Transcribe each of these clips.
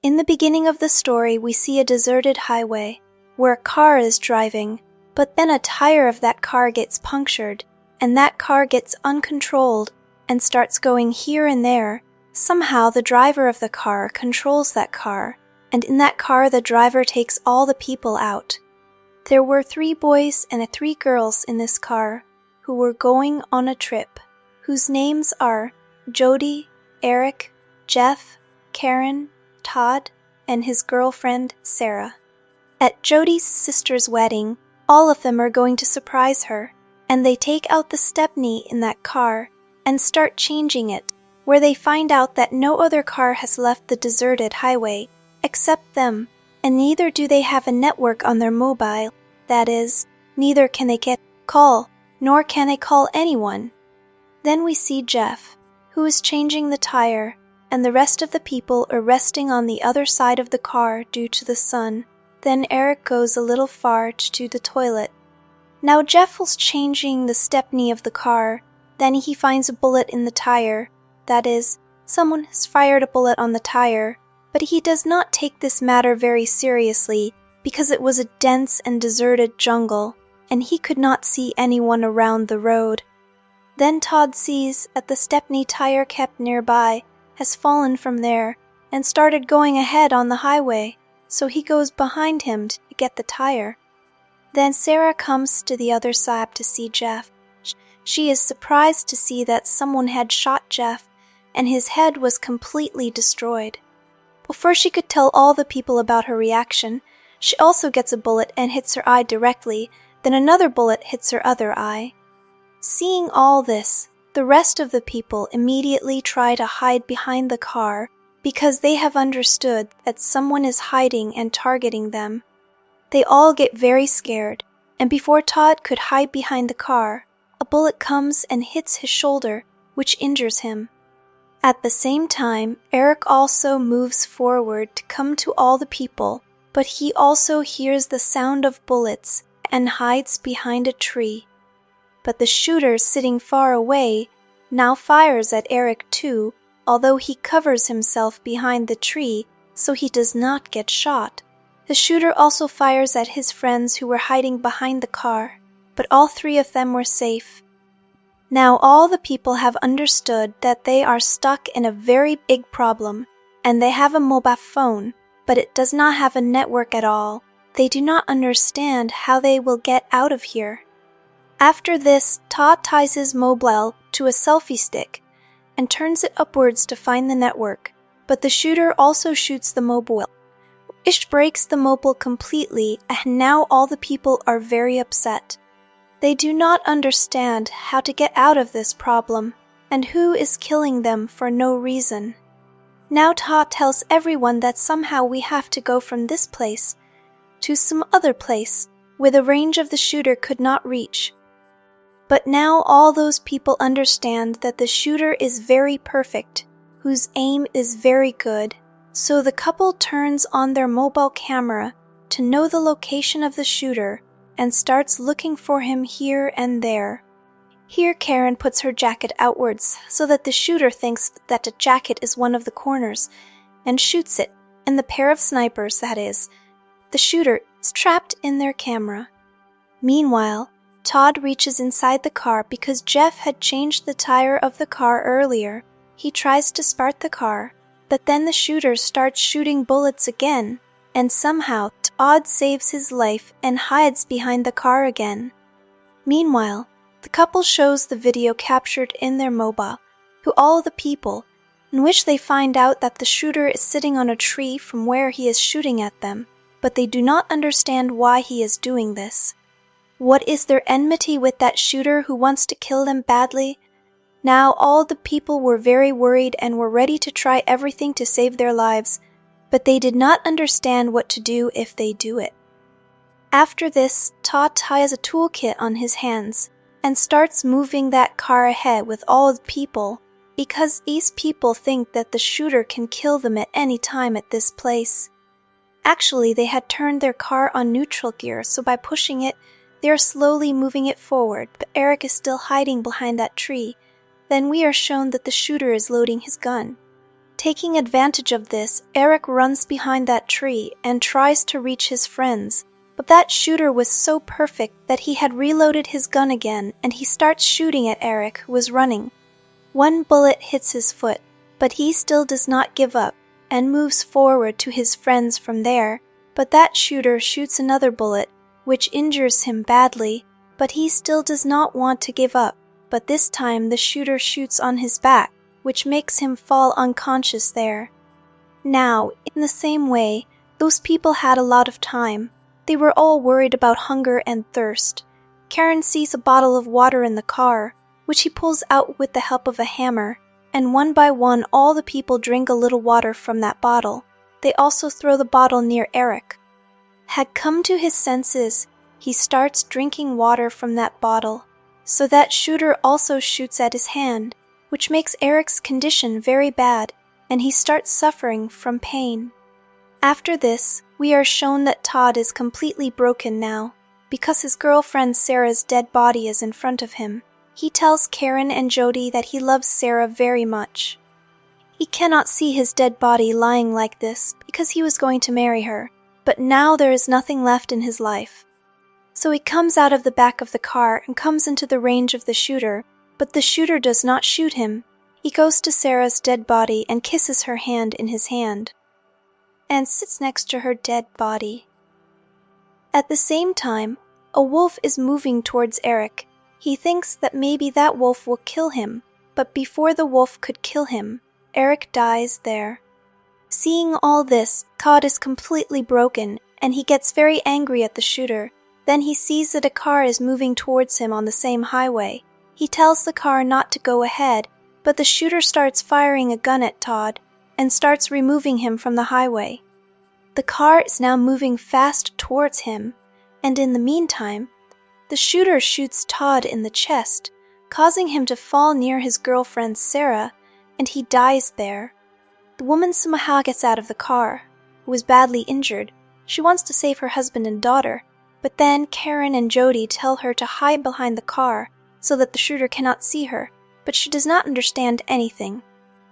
In the beginning of the story, we see a deserted highway where a car is driving, but then a tire of that car gets punctured, and that car gets uncontrolled and starts going here and there. Somehow the driver of the car controls that car, and in that car the driver takes all the people out. There were 3 boys and 3 girls in this car who were going on a trip, whose names are Jody, Eric, Jeff, Karen, Todd, and his girlfriend Sarah. At Jody's sister's wedding, all of them are going to surprise her, and they take out the stepney in that car and start changing it, where they find out that no other car has left the deserted highway except them, and neither do they have a network on their mobile. That is, neither can they get call, nor can they call anyone. Then we see Jeff, who is changing the tire, and the rest of the people are resting on the other side of the car due to the sun. Then Eric goes a little far to the toilet. Now Jeff was changing the stepney of the car. Then he finds a bullet in the tire. That is, someone has fired a bullet on the tire. But he does not take this matter very seriously because it was a dense and deserted jungle, and he could not see anyone around the road. Then Todd sees that the stepney tire kept nearby has fallen from there and started going ahead on the highway, so he goes behind him to get the tire. Then Sarah comes to the other side to see Jeff. She is surprised to see that someone had shot Jeff, and his head was completely destroyed. Before she could tell all the people about her reaction, she also gets a bullet and hits her eye directly, then another bullet hits her other eye. Seeing all this, the rest of the people immediately try to hide behind the car because they have understood that someone is hiding and targeting them. They all get very scared, and before Todd could hide behind the car, a bullet comes and hits his shoulder, which injures him. At the same time, Eric also moves forward to come to all the people, but he also hears the sound of bullets and hides behind a tree. But the shooter sitting far away now fires at Eric too, although he covers himself behind the tree so he does not get shot. The shooter also fires at his friends who were hiding behind the car, but all 3 of them were safe. Now all the people have understood that they are stuck in a very big problem, and they have a mobile phone, but it does not have a network at all. They do not understand how they will get out of here. After this, Todd ties his mobile to a selfie stick and turns it upwards to find the network, but the shooter also shoots the mobile, which breaks the mobile completely, and now all the people are very upset. They do not understand how to get out of this problem, and who is killing them for no reason. Now Todd tells everyone that somehow we have to go from this place to some other place where the range of the shooter could not reach. But now all those people understand that the shooter is very perfect, whose aim is very good. So the couple turns on their mobile camera to know the location of the shooter and starts looking for him here and there. Here Karen puts her jacket outwards so that the shooter thinks that the jacket is one of the corners and shoots it, and the pair of snipers, that is, the shooter, is trapped in their camera. Meanwhile, Todd reaches inside the car because Jeff had changed the tire of the car earlier. He tries to start the car, but then the shooter starts shooting bullets again, and somehow Todd saves his life and hides behind the car again. Meanwhile, the couple shows the video captured in their mobile to all the people, in which they find out that the shooter is sitting on a tree from where he is shooting at them, but they do not understand why he is doing this. What is their enmity with that shooter who wants to kill them badly? Now all the people were very worried and were ready to try everything to save their lives, but they did not understand what to do if they do it. After this, Todd ties a toolkit on his hands and starts moving that car ahead with all the people, because these people think that the shooter can kill them at any time at this place. Actually, they had turned their car on neutral gear, so by pushing it, they are slowly moving it forward, but Eric is still hiding behind that tree. Then we are shown that the shooter is loading his gun. Taking advantage of this, Eric runs behind that tree and tries to reach his friends, but that shooter was so perfect that he had reloaded his gun again and he starts shooting at Eric, who was running. One bullet hits his foot, but he still does not give up and moves forward to his friends from there, but that shooter shoots another bullet, which injures him badly, but he still does not want to give up, but this time the shooter shoots on his back, which makes him fall unconscious there. Now, in the same way, those people had a lot of time. They were all worried about hunger and thirst. Karen sees a bottle of water in the car, which he pulls out with the help of a hammer, and one by one all the people drink a little water from that bottle. They also throw the bottle near Eric. Had come to his senses, he starts drinking water from that bottle. So that shooter also shoots at his hand, which makes Eric's condition very bad, and he starts suffering from pain. After this, we are shown that Todd is completely broken now, because his girlfriend Sarah's dead body is in front of him. He tells Karen and Jody that he loves Sarah very much. He cannot see his dead body lying like this because he was going to marry her, but now there is nothing left in his life. So he comes out of the back of the car and comes into the range of the shooter, but the shooter does not shoot him. He goes to Sarah's dead body and kisses her hand in his hand, and sits next to her dead body. At the same time, a wolf is moving towards Eric. He thinks that maybe that wolf will kill him, but before the wolf could kill him, Eric dies there. Seeing all this, Todd is completely broken, and he gets very angry at the shooter. Then he sees that a car is moving towards him on the same highway. He tells the car not to go ahead, but the shooter starts firing a gun at Todd and starts removing him from the highway. The car is now moving fast towards him, and in the meantime, the shooter shoots Todd in the chest, causing him to fall near his girlfriend Sarah, and he dies there. The woman somehow gets out of the car, who was badly injured. She wants to save her husband and daughter, but then Karen and Jody tell her to hide behind the car so that the shooter cannot see her, but she does not understand anything.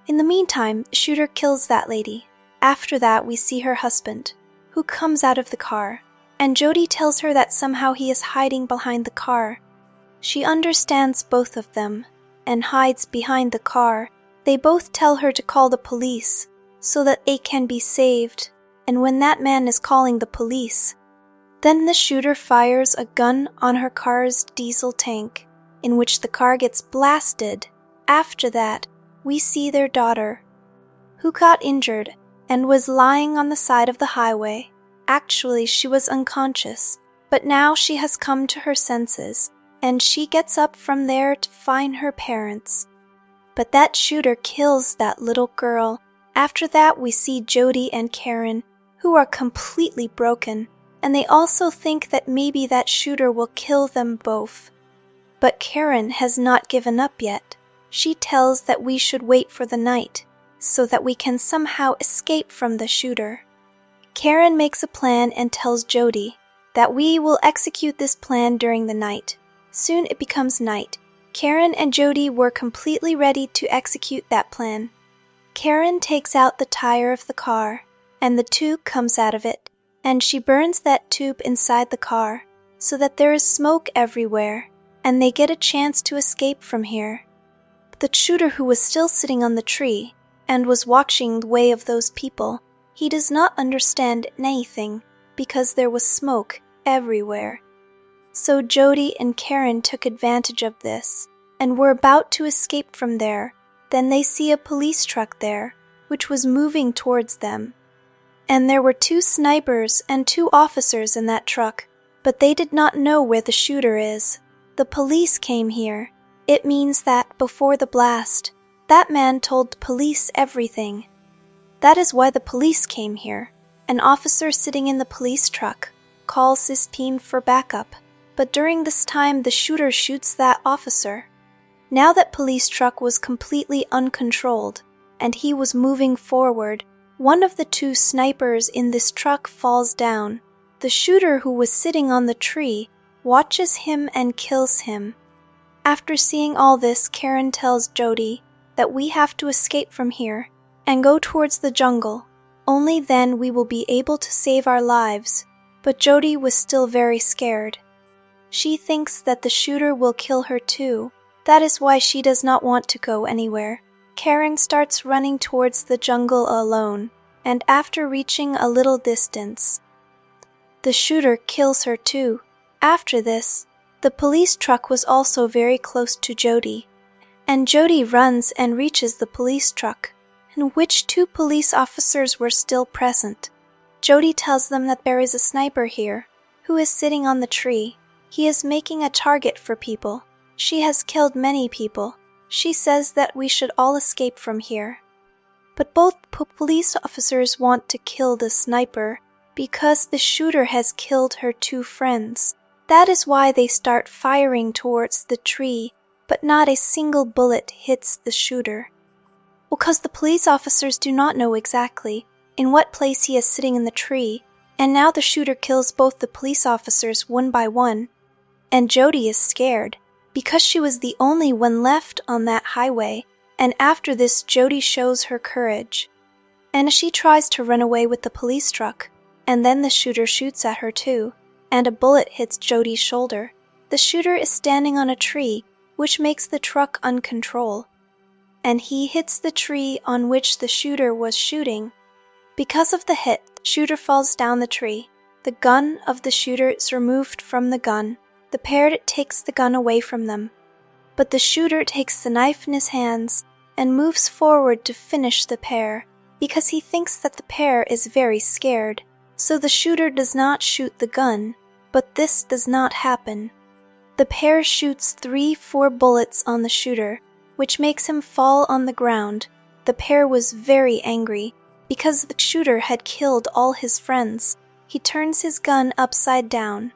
In the meantime, the shooter kills that lady. After that, we see her husband, who comes out of the car, and Jody tells her that somehow he is hiding behind the car. She understands both of them, and hides behind the car. They both tell her to call the police, so that they can be saved, and when that man is calling the police, then the shooter fires a gun on her car's diesel tank, in which the car gets blasted. After that, we see their daughter, who got injured and was lying on the side of the highway. Actually, she was unconscious, but now she has come to her senses, and she gets up from there to find her parents. But that shooter kills that little girl. After that, we see Jody and Karen, who are completely broken, and they also think that maybe that shooter will kill them both. But Karen has not given up yet. She tells that we should wait for the night, so that we can somehow escape from the shooter. Karen makes a plan and tells Jody that we will execute this plan during the night. Soon it becomes night. Karen and Jody were completely ready to execute that plan. Karen takes out the tire of the car, and the tube comes out of it, and she burns that tube inside the car, so that there is smoke everywhere, and they get a chance to escape from here. The shooter, who was still sitting on the tree, and was watching the way of those people, he does not understand anything, because there was smoke everywhere. So Jody and Karen took advantage of this, and were about to escape from there. Then they see a police truck there, which was moving towards them. And there were 2 snipers and 2 officers in that truck, but they did not know where the shooter is. The police came here. It means that before the blast, that man told the police everything. That is why the police came here. An officer sitting in the police truck calls Suspense for backup, but during this time the shooter shoots that officer. Now that police truck was completely uncontrolled, and he was moving forward, one of the 2 snipers in this truck falls down. The shooter, who was sitting on the tree, watches him and kills him. After seeing all this, Karen tells Jody that we have to escape from here, and go towards the jungle. Only then we will be able to save our lives. But Jody was still very scared. She thinks that the shooter will kill her too. That is why she does not want to go anywhere. Karen starts running towards the jungle alone, and after reaching a little distance, the shooter kills her too. After this, the police truck was also very close to Jody, and Jody runs and reaches the police truck, in which 2 police officers were still present. Jody tells them that there is a sniper here, who is sitting on the tree. He is making a target for people. She has killed many people. She says that we should all escape from here. But both police officers want to kill the sniper because the shooter has killed her 2 friends. That is why they start firing towards the tree, but not a single bullet hits the shooter. Because the police officers do not know exactly in what place he is sitting in the tree, and now the shooter kills both the police officers one by one, and Jody is scared because she was the only one left on that highway, and after this Jody shows her courage, and she tries to run away with the police truck, and then the shooter shoots at her too, and a bullet hits Jody's shoulder. The shooter is standing on a tree, which makes the truck uncontrolled, and he hits the tree on which the shooter was shooting. Because of the hit, the shooter falls down the tree. The gun of the shooter is removed from the gun. The pair takes the gun away from them. But the shooter takes the knife in his hands and moves forward to finish the pair, because he thinks that the pair is very scared. So the shooter does not shoot the gun, but this does not happen. The pair shoots 3-4 bullets on the shooter, which makes him fall on the ground. The pair was very angry, because the shooter had killed all his friends. He turns his gun upside down.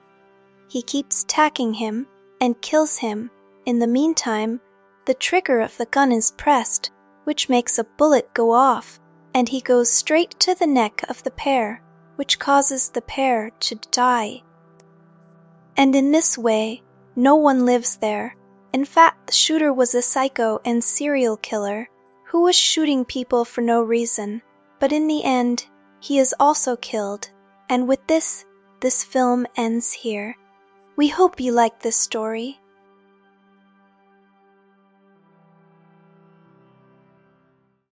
He keeps tacking him and kills him. In the meantime, the trigger of the gun is pressed, which makes a bullet go off, and he goes straight to the neck of the pair, which causes the pair to die. And in this way, no one lives there. In fact, the shooter was a psycho and serial killer who was shooting people for no reason. But in the end, he is also killed. And with this film ends here. We hope you liked this story.